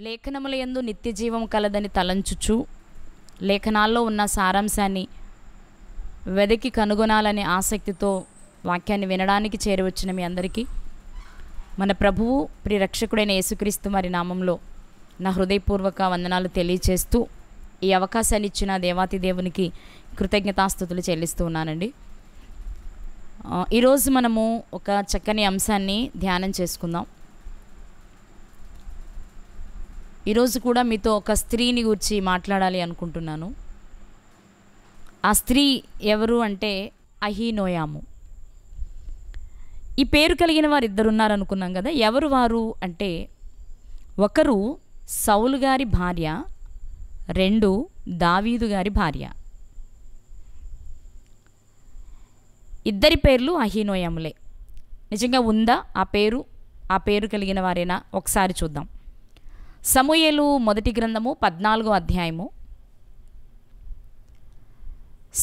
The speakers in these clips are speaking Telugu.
లేఖనములయందు నిత్య జీవం కలదని తలంచుచు లేఖనాల్లో ఉన్న సారాంశాన్ని వెదకి కనుగొనాలనే ఆసక్తితో వాక్యాన్ని వినడానికి చేరవచ్చిన మీ అందరికీ మన ప్రభువు ప్రియరక్షకుడైన యేసుక్రీస్తు మరి నామంలో నా హృదయపూర్వక వందనాలు తెలియచేస్తూ ఈ అవకాశాన్ని ఇచ్చిన దేవాతి దేవునికి కృతజ్ఞతాస్తుతులు చెల్లిస్తూ ఉన్నానండి. ఈరోజు మనము ఒక చక్కని అంశాన్ని ధ్యానం చేసుకుందాం. ఈరోజు కూడా మీతో ఒక స్త్రీని గురించి మాట్లాడాలి అనుకుంటున్నాను. ఆ స్త్రీ ఎవరు అంటే అహీనోయాము. ఈ పేరు కలిగిన వారు ఇద్దరు ఉన్నారనుకున్నాం కదా. ఎవరు వారు అంటే, ఒకరు సౌలు గారి భార్య, రెండు దావీదు గారి భార్య. ఇద్దరి పేర్లు అహీనోయాములే. నిజంగా ఉందా ఆ పేరు కలిగిన వారేనా? ఒకసారి చూద్దాం. సమూయేలు మొదటి గ్రంథము 14వ అధ్యాయము.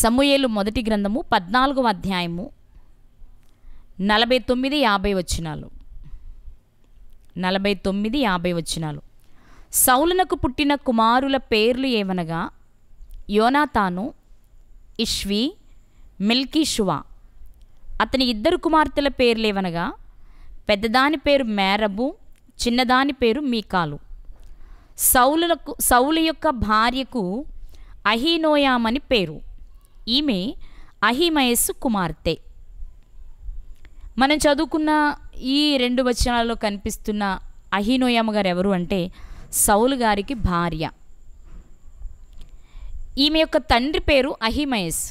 సమూయేలు మొదటి గ్రంథము 14వ అధ్యాయము 49-50 వచనాలు. 49-50 వచనాలు. సౌలునకు పుట్టిన కుమారుల పేర్లు ఏమనగా యోనాతాను, ఇష్వి, మిల్కీషువా. అతని ఇద్దరు కుమార్తెల పేర్లేవనగా పెద్దదాని పేరు మేరబు, చిన్నదాని పేరు మీకాలు. సౌలు యొక్క భార్యకు అహీనోయామని పేరు. ఈమె అహిమయస్సు కుమార్తె. మనం చదువుకున్న ఈ 2 వచనాల్లో కనిపిస్తున్న అహీనోయామ గారు ఎవరు అంటే సౌలు గారికి భార్య. ఈమె యొక్క తండ్రి పేరు అహిమయస్.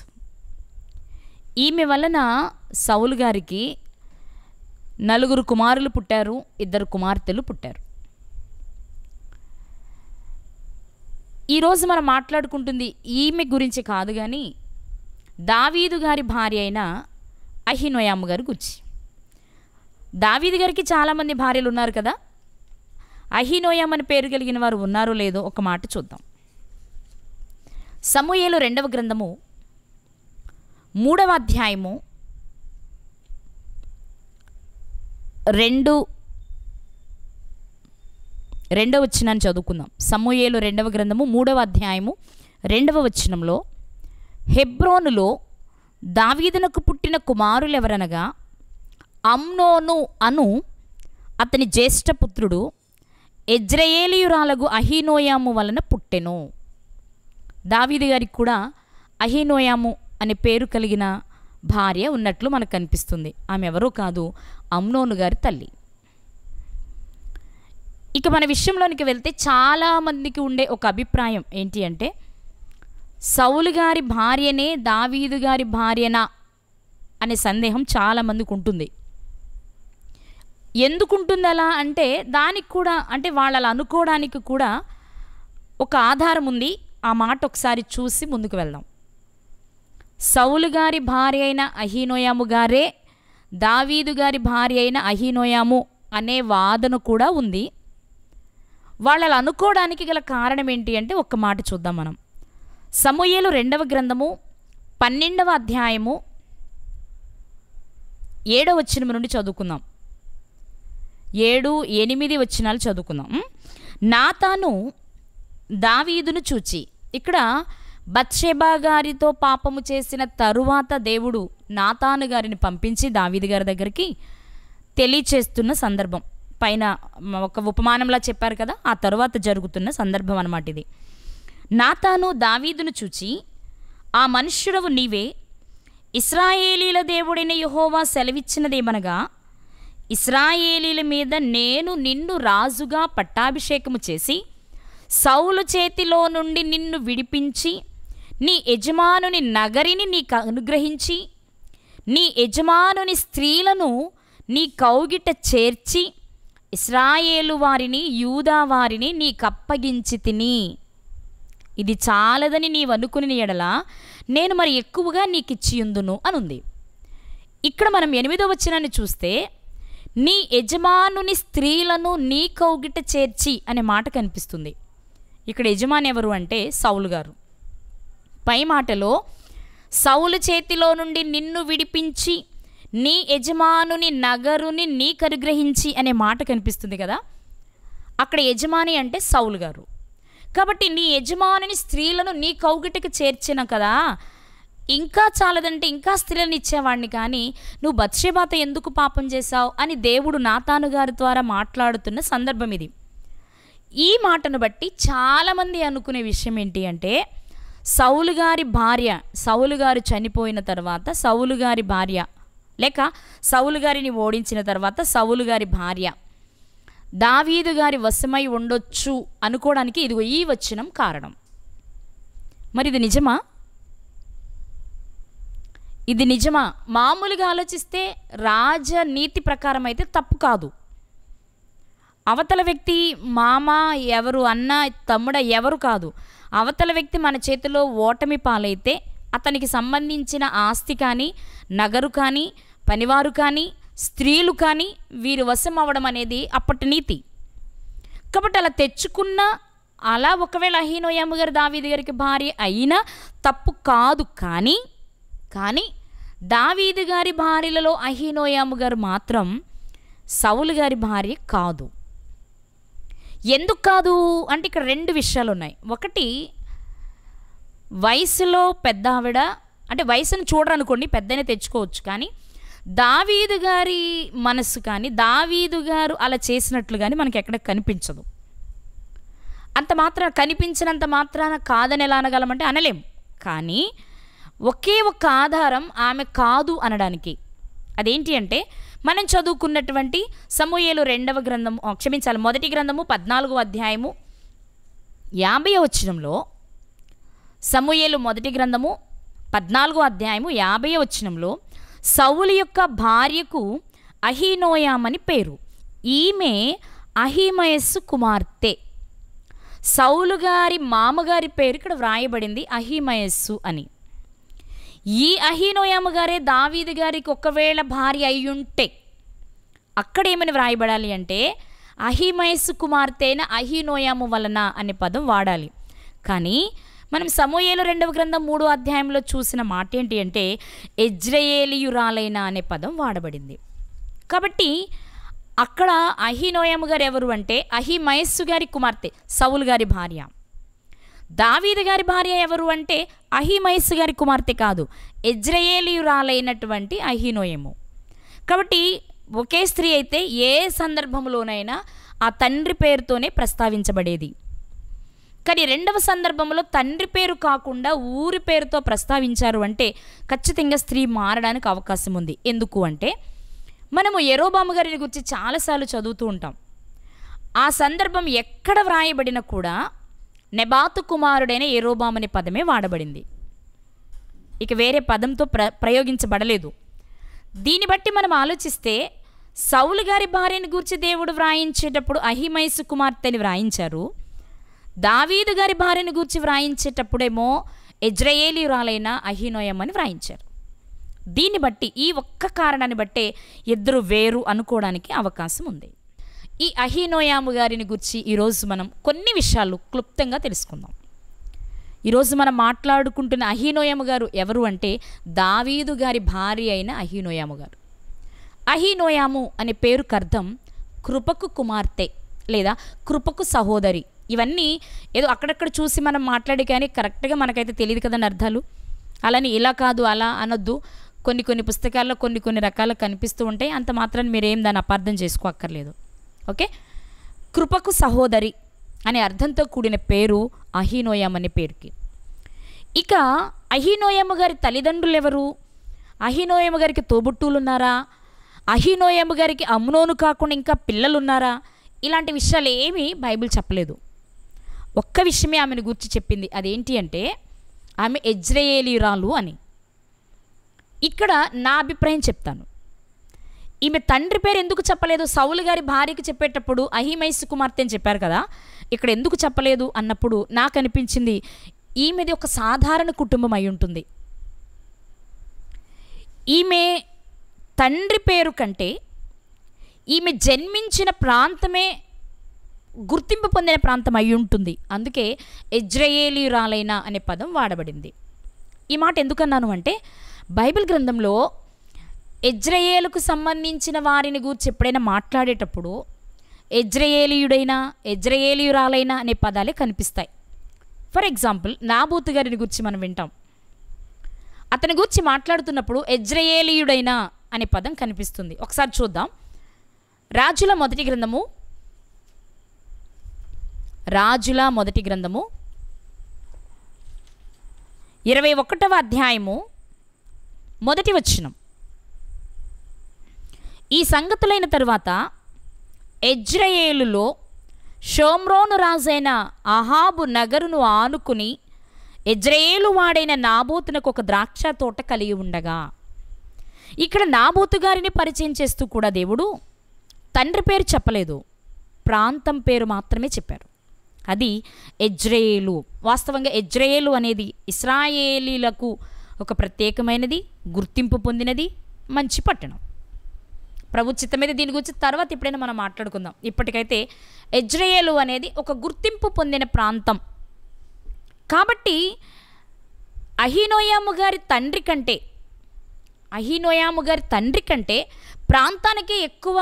ఈమె వలన సౌలు గారికి 4 కుమారులు పుట్టారు, 2 కుమార్తెలు పుట్టారు. ఈరోజు మనం మాట్లాడుకుంటుంది ఈమె గురించి కాదు, కానీ దావీదు గారి భార్య అయిన అహీనోయాము గారి గురించి. దావీదు గారికి చాలామంది భార్యలు ఉన్నారు కదా. అహీనోయాము అని పేరు కలిగిన వారు ఉన్నారో లేదో ఒక మాట చూద్దాం. సమూయేలు 2వ గ్రంథము 3వ అధ్యాయము 2వ వచనాన్ని చదువుకుందాం. సమూయేలు 2వ గ్రంథము 3వ అధ్యాయము 2వ వచనంలో, హెబ్రోనులో దావీదునకు పుట్టిన కుమారులెవరనగా అమ్నోను అను అతని జ్యేష్ఠపుత్రుడు యెజ్రెయేలీయురాలగు అహీనోయాము వలన పుట్టెను. దావీదు గారికి కూడా అహీనోయాము అనే పేరు కలిగిన భార్య ఉన్నట్లు మనకు కనిపిస్తుంది. ఆమె ఎవరో కాదు, అమ్నోను గారి తల్లి. ఇక మన విషయంలోనికి వెళ్తే చాలామందికి ఉండే ఒక అభిప్రాయం ఏంటి అంటే, సౌలు గారి భార్యనే దావీదు గారి భార్యనా అనే సందేహం చాలామందికి ఉంటుంది. ఎందుకుంటుంది అలా అంటే, దానికి కూడా అంటే వాళ్ళు అలా అనుకోవడానికి కూడా ఒక ఆధారం ఉంది. ఆ మాట ఒకసారి చూసి ముందుకు వెళ్దాం. సౌలు గారి భార్య అయిన అహీనోయాము గారే దావీదు గారి భార్య అయిన అహీనోయాము అనే వాదన కూడా ఉంది. వాళ్ళు అలా అనుకోవడానికి గల కారణం ఏంటి అంటే ఒక్క మాట చూద్దాం మనం. సమూయేలు 2వ గ్రంథము 12వ అధ్యాయము 7వ వచనం నుండి చదువుకుందాం. 7-8 వచనాలు చదువుకుందాం. నాతాను దావీదును చూచి, ఇక్కడ బత్షెబా గారితో పాపము చేసిన తరువాత దేవుడు నాతాను గారిని పంపించి దావీదు గారి దగ్గరికి తెలియచేస్తున్న సందర్భం. పైన ఒక ఉపమానంలా చెప్పారు కదా, ఆ తరువాత జరుగుతున్న సందర్భం అన్నమాట ఇది. నాతాను దావీదును చూచి, ఆ మనుష్యుడవు నీవే, ఇశ్రాయేలీల దేవుడైన యెహోవా సెలవిచ్చినదేమనగా, ఇశ్రాయేలీల మీద నేను నిన్ను రాజుగా పట్టాభిషేకము చేసి సౌలు చేతిలో నుండి నిన్ను విడిపించి నీ యజమానుని నగరిని నీకు అనుగ్రహించి నీ యజమానుని స్త్రీలను నీ కౌగిట చేర్చి ఇశ్రాయేలు వారిని యూదా వారిని నీకప్పగించి తిని, ఇది చాలదని నీవు అనుకుని ఎడల నేను మరి ఎక్కువగా నీకిచ్చియుందును అనుంది. ఇక్కడ మనం 8వ వచనాన్ని చూస్తే, నీ యజమానుని స్త్రీలను నీ కౌగిట చేర్చి అనే మాట కనిపిస్తుంది. ఇక్కడ యజమాని ఎవరు అంటే సౌలు గారు. పై మాటలో సౌలు చేతిలో నుండి నిన్ను విడిపించి నీ యజమానుని నగరుని నీకు అనుగ్రహించి అనే మాట కనిపిస్తుంది కదా. అక్కడ యజమాని అంటే సౌలు గారు. కాబట్టి నీ యజమానిని స్త్రీలను నీ కౌగిటికి చేర్చిన కదా, ఇంకా చాలదంటే ఇంకా స్త్రీలను ఇచ్చేవాడిని, కానీ నువ్వు బత్షెబాతో ఎందుకు పాపం చేశావు అని దేవుడు నాతాను గారి ద్వారా మాట్లాడుతున్న సందర్భం ఇది. ఈ మాటను బట్టి చాలామంది అనుకునే విషయం ఏంటి అంటే, సౌలు గారి భార్య, సౌలు గారు చనిపోయిన తర్వాత సౌలు గారి భార్య, లేక సౌలు గారిని ఓడించిన తర్వాత సౌలు గారి భార్య దావీదు గారి వశమై ఉండొచ్చు అనుకోవడానికి ఇదిగో ఈ వచనం కారణం. మరి ఇది నిజమా? ఇది నిజమా? మామూలుగా ఆలోచిస్తే రాజనీతి ప్రకారం అయితే తప్పు కాదు. అవతల వ్యక్తి మామ ఎవరు, అన్న తమ్ముడ ఎవరు కాదు, అవతల వ్యక్తి మన చేతిలో ఓటమి పాలైతే అతనికి సంబంధించిన ఆస్తి కానీ, నగరు కానీ, పనివారు కానీ, స్త్రీలు కానీ వీరి వశం అవ్వడం అనేది అప్పటి నీతి. కాబట్టి అలా తెచ్చుకున్న, అలా ఒకవేళ అహీనోయాము గారు దావీదు గారికి భార్య అయినా తప్పు కాదు. కానీ దావీదు గారి భార్యలలో అహీనోయాము గారు మాత్రం సౌలు గారి భార్య కాదు. ఎందుకు కాదు అంటే ఇక్కడ రెండు విషయాలు ఉన్నాయి. ఒకటి, వయసులో పెద్ద ఆవిడ, అంటే వయసును చూడరనుకోండి, పెద్దనే తెచ్చుకోవచ్చు, కానీ దావీదు గారి మనసు కానీ దావీదు గారు అలా చేసినట్లు కానీ మనకి ఎక్కడ కనిపించదు. అంత మాత్రాన, కనిపించినంత మాత్రాన కాదని ఎలా అనగలమంటే అనలేం. కానీ ఒకే ఒక్క ఆధారం ఆమె కాదు అనడానికి. అదేంటి అంటే మనం చదువుకున్నటువంటి సమూయేలు 2వ గ్రంథము, క్షమించాలి 1 గ్రంథము 14వ అధ్యాయము 50వ వచనంలో, సమూయేలు 1 గ్రంథము 14వ అధ్యాయము 50వ వచనంలో సౌలు యొక్క భార్యకు అహీనోయామని పేరు. ఈమె అహీమయస్సు కుమార్తె. సౌలు గారి మామగారి పేరు ఇక్కడ వ్రాయబడింది అహీమయస్సు అని. ఈ అహీనోయాము గారే దావీదు గారికి ఒకవేళ భార్య అయ్యుంటే అక్కడేమని వ్రాయబడాలి అంటే అహీమయస్సు కుమార్తె అయిన అహీనోయాము వలన అనే పదం వాడాలి. కానీ మనం సమూయేలు 2వ గ్రంథం 3వ అధ్యాయంలో చూసిన మాట ఏంటి అంటే యెజ్రెయేలీయురాలైన అనే పదం వాడబడింది. కాబట్టి అక్కడ అహీనోయాము గారు ఎవరు అంటే అహీమయస్సు గారి కుమార్తె, సౌలు గారి భార్య. దావీదు గారి భార్య ఎవరు అంటే అహీమయస్సు గారి కుమార్తె కాదు, యెజ్రెయేలీయురాలైనటువంటి అహీనోయము. కాబట్టి ఒకే స్త్రీ అయితే ఏ సందర్భంలోనైనా ఆ తండ్రి పేరుతోనే ప్రస్తావించబడేది. కానీ రెండవ సందర్భంలో తండ్రి పేరు కాకుండా ఊరి పేరుతో ప్రస్తావించారు అంటే ఖచ్చితంగా స్త్రీ మారడానికి అవకాశం ఉంది. ఎందుకు అంటే మనము యెరోబాము గారిని గురించి చాలాసార్లు చదువుతూ ఉంటాం. ఆ సందర్భం ఎక్కడ వ్రాయబడినా కూడా నెబాతు కుమారుడైన యెరోబాము అనే పదమే వాడబడింది, ఇక వేరే పదంతో ప్రయోగించబడలేదు. దీన్ని బట్టి మనం ఆలోచిస్తే సౌలు గారి భార్యని గురించి దేవుడు వ్రాయించేటప్పుడు అహీమయస్సు కుమార్తెని వ్రాయించారు, దావీదు గారి భార్యని గురించి వ్రాయించేటప్పుడేమో యెజ్రెయేలీయురాలైన అహీనోయమని వ్రాయించారు. దీన్ని బట్టి, ఈ ఒక్క కారణాన్ని బట్టే ఇద్దరు వేరు అనుకోవడానికి అవకాశం ఉంది. ఈ అహీనోయాము గారిని గురించి ఈరోజు మనం కొన్ని విషయాలు క్లుప్తంగా తెలుసుకుందాం. ఈరోజు మనం మాట్లాడుకుంటున్న అహీనోయాము గారు ఎవరు అంటే దావీదు గారి భార్య అయిన అహీనోయాము గారు. అహీనోయాము అనే పేరుకు అర్థం కృపకు కుమార్తె లేదా కృపకు సహోదరి. ఇవన్నీ ఏదో అక్కడక్కడ చూసి మనం మాట్లాడి కానీ కరెక్ట్గా మనకైతే తెలియదు కదండి అర్థాలు. అలాని ఇలా కాదు అలా అనొద్దు. కొన్ని పుస్తకాల్లో కొన్ని రకాలు కనిపిస్తూ ఉంటాయి. అంత మాత్రాన్ని మీరేం దాన్ని అపార్థం చేసుకోక్కర్లేదు. ఓకే, కృపకు సహోదరి అనే అర్థంతో కూడిన పేరు అహీనోయాము అనే పేరుకి. ఇక అహీనోయాము గారి తల్లిదండ్రులు ఎవరు? అహీనోయాము గారికి తోబుట్టువులు ఉన్నారా? అహీనోయాము గారికి అమ్నోను కాకుండా ఇంకా పిల్లలున్నారా? ఇలాంటి విషయాలు ఏమీ బైబిల్ చెప్పలేదు. ఒక్క విషయమే ఆమెను గురించి చెప్పింది. అదేంటి అంటే ఆమె యెజ్రెయేలీయురాలు అని. ఇక్కడ నా అభిప్రాయం చెప్తాను. ఈమె తండ్రి పేరు ఎందుకు చెప్పలేదు? సౌలు గారి భార్యకి చెప్పేటప్పుడు అహీమయస్సు కుమార్తె అని చెప్పారు కదా, ఇక్కడ ఎందుకు చెప్పలేదు అన్నప్పుడు నాకు అనిపించింది ఈమెది ఒక సాధారణ కుటుంబం అయి ఉంటుంది. ఈమె తండ్రి పేరు కంటే ఈమె జన్మించిన ప్రాంతమే గుర్తింపు పొందిన ప్రాంతం అయి ఉంటుంది. అందుకే యెజ్రెయేలీయురాలైన అనే పదం వాడబడింది. ఈ మాట ఎందుకన్నాను అంటే బైబిల్ గ్రంథంలో యెజ్రెయేలుకు సంబంధించిన వారిని గురించి ఎప్పుడైనా మాట్లాడేటప్పుడు ఎజ్రయేలీయుడైనా ఎజ్రయేలీయురాలైనా అనే పదాలే కనిపిస్తాయి. ఫర్ ఎగ్జాంపుల్ నాబోతు గారిని గురించి మనం వింటాం. అతని గురించి మాట్లాడుతున్నప్పుడు ఎజ్రయేలీయుడైనా అనే పదం కనిపిస్తుంది. ఒకసారి చూద్దాం. రాజుల మొదటి గ్రంథము 21వ అధ్యాయము మొదటి వచనం. ఈ సంగతులైన తరువాత ఎజ్రయేలులో షోమ్రోను రాజైన అహాబు నగరును ఆనుకుని ఎజ్రయేలు వాడైన నాబోతునకు ఒక ద్రాక్ష తోట కలిగి ఉండగా. ఇక్కడ నాబోతు గారిని పరిచయం చేస్తూ కూడా దేవుడు తండ్రి పేరు చెప్పలేదు, ప్రాంతం పేరు మాత్రమే చెప్పారు. అది ఎజ్రయేలు. వాస్తవంగా ఎజ్రయేలు అనేది ఇశ్రాయేలీలకు ఒక ప్రత్యేకమైనది, గుర్తింపు పొందినది, మంచి పట్టణం. ప్రభు చిత్తమైతే దీని గురించి తర్వాత ఎప్పుడైనా మనం మాట్లాడుకుందాం. ఇప్పటికైతే ఎజ్రయేలు అనేది ఒక గుర్తింపు పొందిన ప్రాంతం. కాబట్టి అహీనోయాము గారి తండ్రి కంటే ప్రాంతానికి ఎక్కువ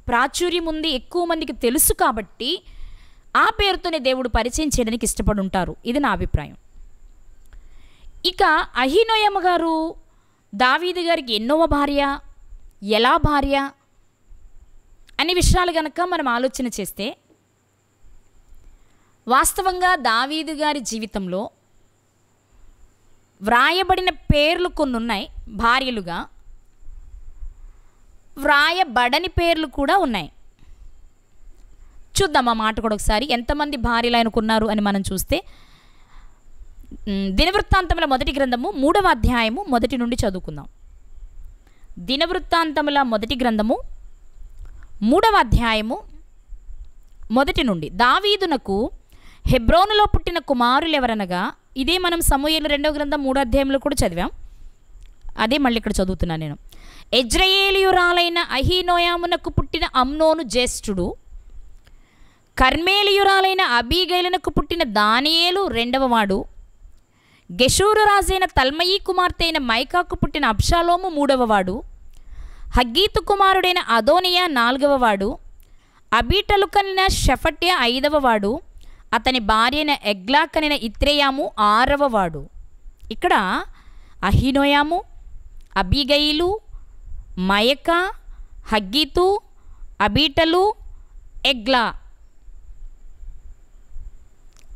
ప్రాచుర్యం ఉంది, ఎక్కువ మందికి తెలుసు. కాబట్టి ఆ పేరుతోనే దేవుడు పరిచయం చేయడానికి ఇష్టపడి ఉంటారు. ఇది నా అభిప్రాయం. ఇక అహీనోయాము గారు దావీదు గారికి ఎన్నోవ భార్య, ఎలా భార్య అనే విషయాలు కనుక మనం ఆలోచన చేస్తే, వాస్తవంగా దావీదు గారి జీవితంలో వ్రాయబడిన పేర్లు కొన్ని ఉన్నాయి భార్యలుగా, వ్రాయబడని పేర్లు కూడా ఉన్నాయి. చూద్దాం ఆ మాట కూడా ఒకసారి. ఎంతమంది భార్యలు ఆయనకున్నారు అని మనం చూస్తే, దినవృత్తాంతముల మొదటి గ్రంథము 3వ అధ్యాయము మొదటి నుండి చదువుకుందాం. దినవృత్తాంతముల మొదటి గ్రంథము 3వ అధ్యాయము మొదటి నుండి. దావీదునకు హెబ్రోనులో పుట్టిన కుమారులు ఎవరనగా, ఇదే మనం సమూయేలు 2వ గ్రంథం 3వ అధ్యాయంలో కూడా చదివాం. అదే మళ్ళీ ఇక్కడ చదువుతున్నాను నేను. ఎజ్రయేలీయురాలైన అహీనోయామునకు పుట్టిన అమ్నోను జ్యేష్ఠుడు, కర్మేలీయురాలైన అబీగైలునకు పుట్టిన దానియేలు 2వ వాడు, గెషూరు రాజైన తల్మయి కుమార్తె అయిన మైకాకు పుట్టిన అబ్షాలోము 3వ వాడు, హగ్గీతు కుమారుడైన అదోనియా 4వ వాడు, అబీటలు కనిన షెఫట్య 5వ వాడు, అతని భార్య అయిన ఎగ్లా కనిన ఇత్రేయాము 6వ వాడు. ఇక్కడ అహీనోయాము, అబీగయిలు, మయక, హగ్గీతు, అబీటలు, ఎగ్లా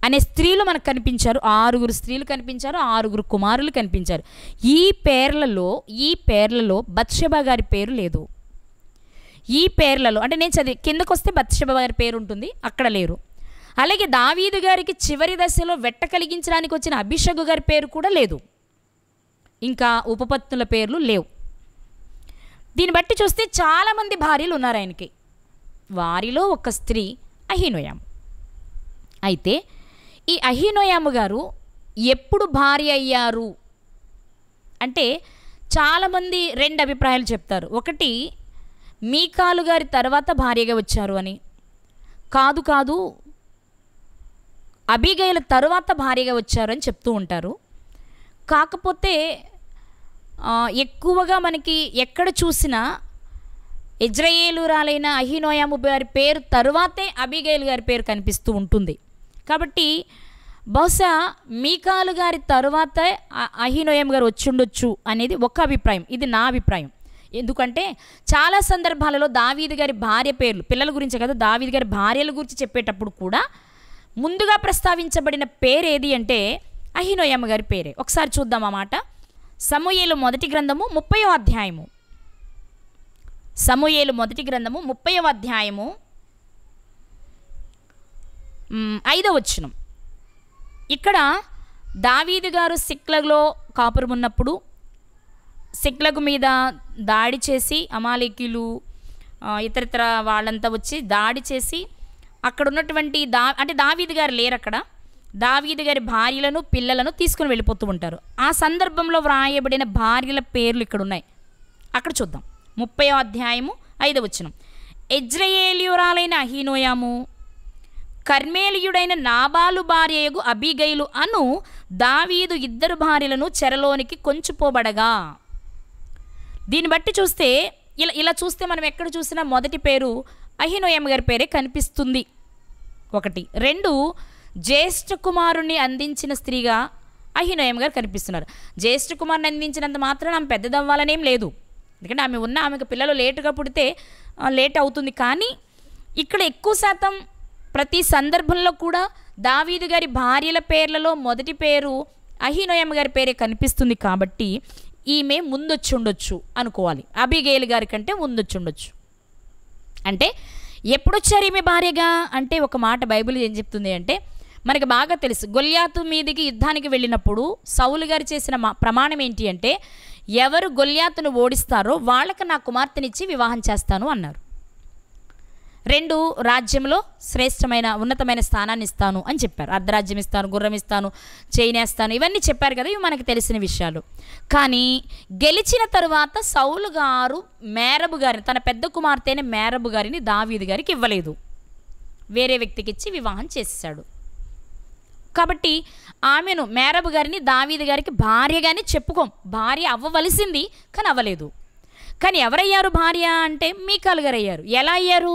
అనే స్త్రీలు మనకు కనిపించారు. 6 స్త్రీలు కనిపించారు, 6 కుమారులు కనిపించారు. ఈ పేర్లలో బత్షెబా గారి పేరు లేదు. ఈ పేర్లలో అంటే నేను చదివి కిందకు వస్తే బత్షెబా గారి పేరు ఉంటుంది, అక్కడ లేరు. అలాగే దావీదు గారికి చివరి దశలో వెట్ట కలిగించడానికి వచ్చిన అభిషగు గారి పేరు కూడా లేదు. ఇంకా ఉపపత్నుల పేర్లు లేవు. దీన్ని బట్టి చూస్తే చాలామంది భార్యలు ఉన్నారు ఆయనకి. వారిలో ఒక స్త్రీ అహీనోయాము. అయితే ఈ అహీనోయాము గారు ఎప్పుడు భార్య అయ్యారు అంటే చాలామంది 2 అభిప్రాయాలు చెప్తారు. ఒకటి, మీకాలు గారి తర్వాత భార్యగా వచ్చారు అని. కాదు, అబీగైల తరువాత భార్యగా వచ్చారు అని చెప్తూ ఉంటారు. కాకపోతే ఎక్కువగా మనకి ఎక్కడ చూసినా ఎజ్రయేలురాలైన అహీనోయాము గారి పేరు తరువాతే అబీగైల్ గారి పేరు కనిపిస్తూ ఉంటుంది. కాబట్టి బహుశా మీకాలు గారి తరువాత అహీనోయాము గారు వచ్చుండొచ్చు అనేది ఒక అభిప్రాయం. ఇది నా అభిప్రాయం. ఎందుకంటే చాలా సందర్భాలలో దావీదు గారి భార్య పేర్లు, పిల్లల గురించే కదా, దావీదు గారి భార్యల గురించి చెప్పేటప్పుడు కూడా ముందుగా ప్రస్తావించబడిన పేరు ఏది అంటే అహీనోయాము గారి పేరే. ఒకసారి చూద్దాం ఆ మాట. సమూయేలు మొదటి గ్రంథము 30వ అధ్యాయము. సమూయేలు మొదటి గ్రంథము 30వ అధ్యాయము 5వ వచనం. ఇక్కడ దావీదు గారు సిక్లగులో కాపురం ఉన్నప్పుడు సిక్లగు మీద దాడి చేసి అమాలేకీలు ఇతరితర వాళ్ళంతా వచ్చి దాడి చేసి అక్కడ ఉన్నటువంటి అంటే దావీదు గారు లేరు అక్కడ, దావీదు గారి భార్యలను పిల్లలను తీసుకుని వెళ్ళిపోతూ ఉంటారు. ఆ సందర్భంలో వ్రాయబడిన భార్యల పేర్లు ఇక్కడ ఉన్నాయి. అక్కడ చూద్దాం. 30వ అధ్యాయము 5వ వచనం. ఎజ్రయేలీయురాలైన అహీనోయాము, కర్మేలీయుడైన నాబాలు భార్యయగు అబీగైలు అను దావీదు 2 భార్యలను చెరలోనికి కొంచుపోబడగా. దీన్ని బట్టి చూస్తే ఇలా ఇలా చూస్తే మనం ఎక్కడ చూసినా మొదటి పేరు అహీనోయమ్మ గారి పేరే కనిపిస్తుంది. ఒకటి. రెండు, జ్యేష్ఠ కుమారుణ్ణి అందించిన స్త్రీగా అహీనోయమ్మ గారు కనిపిస్తున్నారు. జ్యేష్ఠ కుమారుని అందించినంత మాత్రం ఆమె పెద్దదవ్వాలనేం లేదు. ఎందుకంటే ఆమెకు పిల్లలు లేటుగా పుడితే లేట్ అవుతుంది. కానీ ఇక్కడ ఎక్కువ శాతం ప్రతి సందర్భంలో కూడా దావీదు గారి భార్యల పేర్లలో మొదటి పేరు అహీనోయమ్మ గారి పేరే కనిపిస్తుంది. కాబట్టి ఈమె ముందొచ్చి ఉండొచ్చు అనుకోవాలి. అబిగేలు గారి కంటే ముందొచ్చి ఉండొచ్చు. అంటే ఎప్పుడొచ్చారు ఈమె భార్యగా అంటే ఒక మాట బైబిల్ ఏం చెప్తుంది అంటే, మనకు బాగా తెలుసు, గొల్యాతు మీదికి యుద్ధానికి వెళ్ళినప్పుడు సౌలు గారు చేసిన ప్రమాణం ఏంటి అంటే, ఎవరు గొల్యాతును ఓడిస్తారో వాళ్ళకి నా కుమార్తెనిచ్చి వివాహం చేస్తాను అన్నారు. 2, రాజ్యంలో శ్రేష్టమైన ఉన్నతమైన స్థానాన్ని ఇస్తాను అని చెప్పారు. అర్ధరాజ్యం ఇస్తాను, గుర్రం ఇస్తాను, చేనేస్తాను, ఇవన్నీ చెప్పారు కదా. ఇవి మనకు తెలిసిన విషయాలు. కానీ గెలిచిన తరువాత సౌలు గారు మేరబు గారిని, తన పెద్ద కుమార్తె అయిన మేరబు గారిని దావీదు గారికి ఇవ్వలేదు, వేరే వ్యక్తికి ఇచ్చి వివాహం చేసేసాడు. కాబట్టి ఆమెను, మేరబు గారిని దావీదు గారికి భార్యగానే చెప్పుకోం. భార్య అవ్వవలసింది కానీ అవ్వలేదు. కానీ ఎవరయ్యారు భార్య అంటే మీకాలు గారు అయ్యారు. ఎలా అయ్యారు?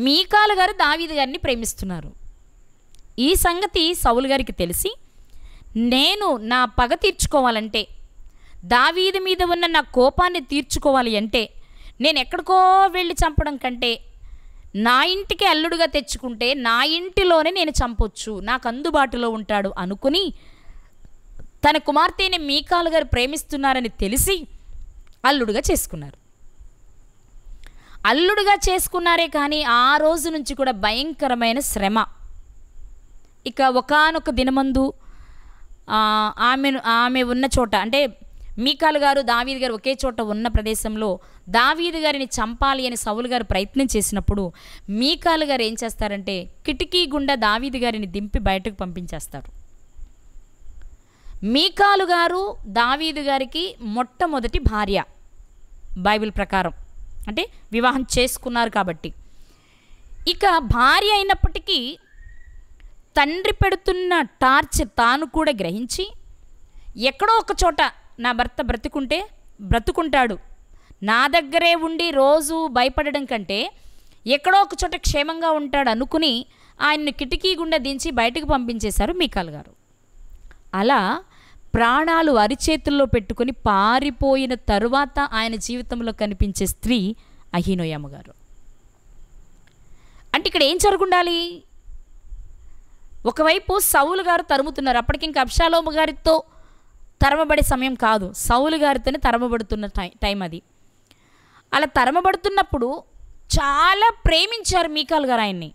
మీకాలు గారు దావీదు గారిని ప్రేమిస్తున్నారు. ఈ సంగతి సౌలు గారికి తెలిసి, నేను నా పగ తీర్చుకోవాలంటే, దావీదు మీద ఉన్న నా కోపాన్ని తీర్చుకోవాలి అంటే, నేను ఎక్కడికో వెళ్ళి చంపడం కంటే నా ఇంటికి అల్లుడుగా తెచ్చుకుంటే నా ఇంటిలోనే నేను చంపొచ్చు, నాకు అందుబాటులో ఉంటాడు అనుకుని, తన కుమార్తెని మీకాలు గారు ప్రేమిస్తున్నారని తెలిసి అల్లుడుగా చేసుకున్నారు. అల్లుడుగా చేసుకున్నారే కానీ ఆ రోజు నుంచి కూడా భయంకరమైన శ్రమ. ఇక ఒకానొక దినమందు ఆమె ఉన్న చోట, అంటే మీకాలు గారు దావీదు గారు ఒకే చోట ఉన్న ప్రదేశంలో దావీదు గారిని చంపాలి అని సౌలు గారు ప్రయత్నం చేసినప్పుడు మీకాలు గారు ఏం చేస్తారంటే కిటికీ గుండా దావీదు గారిని దింపి బయటకు పంపించేస్తారు. మీకాలు గారు దావీదు గారికి మొట్టమొదటి భార్య బైబిల్ ప్రకారం, అంటే వివాహం చేసుకున్నారు కాబట్టి. ఇక భార్య అయినప్పటికీ తండ్రి పెడుతున్న టార్చర్ తాను కూడా గ్రహించి, ఎక్కడో ఒక చోట నా భర్త బ్రతుకుంటాడు, నా దగ్గరే ఉండి రోజు భయపడడం కంటే ఎక్కడో ఒక చోట క్షేమంగా ఉంటాడు అనుకుని ఆయన్ని కిటికీ గుండా దించి బయటకు పంపించేశారు మీకాలు గారు. అలా ప్రాణాలు అరిచేతుల్లో పెట్టుకుని పారిపోయిన తరువాత ఆయన జీవితంలో కనిపించే స్త్రీ అహీనోయమ్మ గారు. అంటే ఇక్కడ ఏం జరుగుండాలి? ఒకవైపు సౌలు గారు తరుముతున్నారు, అప్పటికి ఇంకా అబ్షాలోము గారితో తరమబడే సమయం కాదు, సౌలు గారితోనే తరమబడుతున్న టైం అది. అలా తరమబడుతున్నప్పుడు చాలా ప్రేమించారు మీకాలు గారు ఆయన్ని.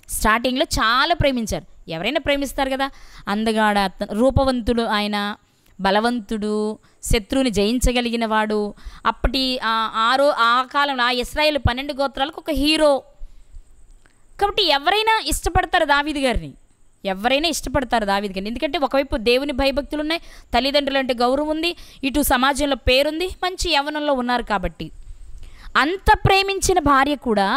స్టార్టింగ్లో చాలా ప్రేమించారు. ఎవరైనా ప్రేమిస్తారు కదా. అందగాడ, రూపవంతుడు, ఆయన బలవంతుడు, శత్రువుని జయించగలిగిన వాడు. అప్పటి ఆ కాలంలో ఆ ఇశ్రాయేలు 12 గోత్రాలకు ఒక హీరో. కాబట్టి ఎవరైనా ఇష్టపడతారు దావీదు గారిని, ఎందుకంటే ఒకవైపు దేవుని భయభక్తులు ఉన్నాయి, తల్లిదండ్రులు అంటే గౌరవం ఉంది, ఇటు సమాజంలో పేరుంది, మంచి యవ్వనంలో ఉన్నారు. కాబట్టి అంత ప్రేమించిన భార్య కూడా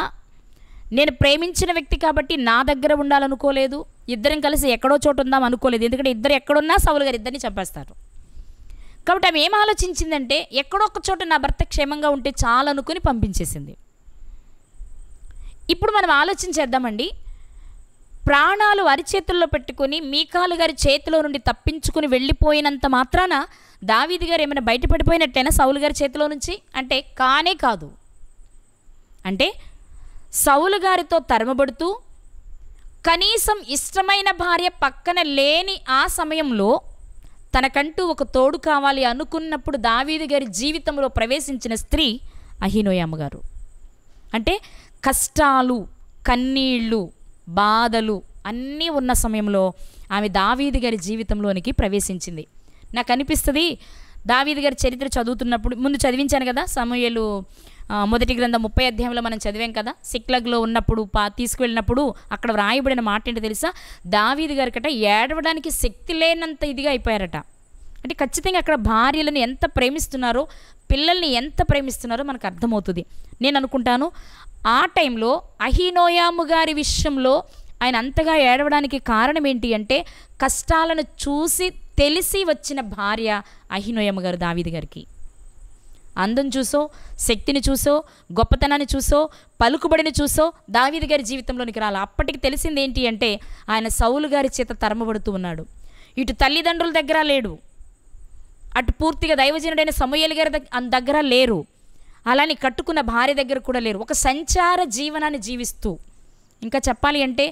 నేను ప్రేమించిన వ్యక్తి కాబట్టి నా దగ్గర ఉండాలనుకోలేదు, ఇద్దరం కలిసి ఎక్కడో చోటు ఉందాం అనుకోలేదు. ఎందుకంటే ఇద్దరు ఎక్కడున్నా సౌలు గారు ఇద్దరిని చంపేస్తారు. కాబట్టి ఆమె ఏం ఆలోచించిందంటే ఎక్కడో ఒక చోట నా భర్త క్షేమంగా ఉంటే చాలు అనుకుని పంపించేసింది. ఇప్పుడు మనం ఆలోచించేద్దామండి. ప్రాణాలు అరిచేతుల్లో పెట్టుకుని మీకాలు గారి చేతిలో నుండి తప్పించుకుని వెళ్ళిపోయినంత మాత్రాన దావీదు గారు ఏమైనా బయటపడిపోయినట్టేనా సౌలు గారి చేతిలో నుంచి? అంటే కానే కాదు. అంటే సౌలు గారితో తరమబడుతూ కనీసం ఇష్టమైన భార్య పక్కన లేని ఆ సమయంలో తనకంటూ ఒక తోడు కావాలి అనుకున్నప్పుడు దావీదు గారి జీవితంలో ప్రవేశించిన స్త్రీ అహీనోయమ్మ గారు. అంటే కష్టాలు, కన్నీళ్ళు, బాధలు అన్నీ ఉన్న సమయంలో ఆమె దావీదు గారి జీవితంలోనికి ప్రవేశించింది. నాకు అనిపిస్తుంది, దావీదు గారి చరిత్ర చదువుతున్నప్పుడు, ముందు చదివించాను కదా, సమూయేలు మొదటి గ్రంథం 30 అధ్యాయంలో మనం చదివాం కదా. సిక్లగ్లో ఉన్నప్పుడు తీసుకువెళ్ళినప్పుడు అక్కడ వ్రాయబడిన మాట ఏంటో తెలుసా? దావీదు గారికట ఏడవడానికి శక్తి లేనంత ఇదిగా అయిపోయారట. అంటే ఖచ్చితంగా అక్కడ భార్యలను ఎంత ప్రేమిస్తున్నారో, పిల్లల్ని ఎంత ప్రేమిస్తున్నారో మనకు అర్థమవుతుంది. నేను అనుకుంటాను ఆ టైంలో అహీనోయమ్మ గారి విషయంలో ఆయన అంతగా ఏడవడానికి కారణం ఏంటి అంటే కష్టాలను చూసి తెలిసి వచ్చిన భార్య అహీనోయమ్మ గారు దావీదు గారికి. అందం చూసో, శక్తిని చూసో, గొప్పతనాన్ని చూసో, పలుకుబడిని చూసో దావీదు గారి జీవితంలోనికి రాలి. అప్పటికి తెలిసింది ఏంటి అంటే ఆయన సౌలు గారి చేత తరమబడుతూ ఉన్నాడు. ఇటు తల్లిదండ్రుల దగ్గర లేడు, అటు పూర్తిగా దైవజనుడైన సమూయేలు గారి దగ్గర లేరు, అలాని కట్టుకున్న భార్య దగ్గర కూడా లేరు. ఒక సంచార జీవనాన్ని జీవిస్తూ, ఇంకా చెప్పాలి అంటే